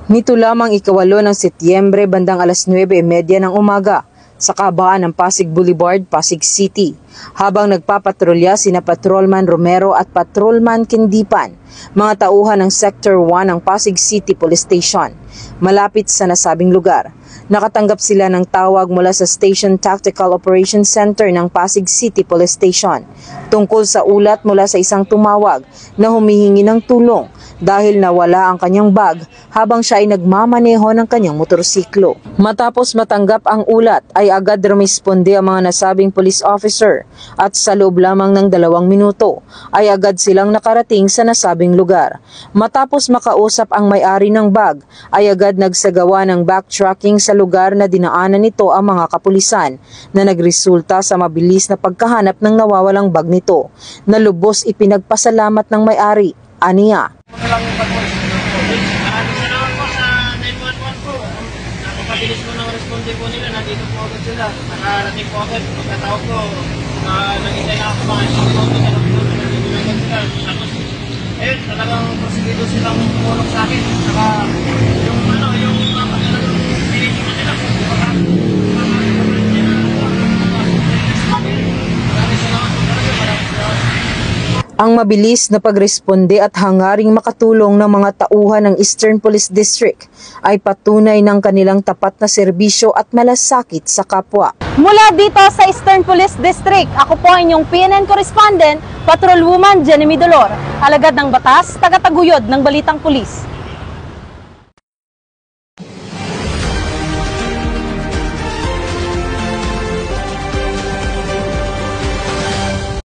Nito lamang ikawalo ng Setyembre bandang 9:30 ng umaga sa kabaan ng Pasig Boulevard, Pasig City. Habang nagpapatrolya sina Patrolman Romero at Patrolman Kindipan, mga tauhan ng Sector 1 ng Pasig City Police Station, malapit sa nasabing lugar. Nakatanggap sila ng tawag mula sa Station Tactical Operations Center ng Pasig City Police Station tungkol sa ulat mula sa isang tumawag na humihingi ng tulong dahil nawala ang kanyang bag habang siya ay nagmamaneho ng kanyang motorsiklo. Matapos matanggap ang ulat ay agad rumisponde ang mga nasabing police officer at sa loob lamang ng 2 minuto ay agad silang nakarating sa nasabing lugar. Matapos makausap ang may-ari ng bag ay agad nagsagawa ng backtracking sa lugar na dinaanan nito ang mga kapulisan na nagresulta sa mabilis na pagkahanap ng nawawalang bag nito na lubos ipinagpasalamat ng may-ari. Aniya. Maraming salamat po sa 911 po. Napakabilis po ng responde po nila. Nandito po agad sila. Nakarating po agad. Pagkatawag ko, nag-intay na ako mga isang po. Nandito na agad sila. Tapos, ayun, talagang prosigido silang tumulong sa akin. Saka, yung pinitingan nila po. Maraming salamat po talaga. Ang mabilis na pagresponde at hangaring makatulong ng mga tauhan ng Eastern Police District ay patunay ng kanilang tapat na serbisyo at malasakit sa kapwa. Mula dito sa Eastern Police District, ako po ang inyong PNN correspondent, Patrolwoman Jenny Dolor, alagad ng batas, tagataguyod ng Balitang Pulis.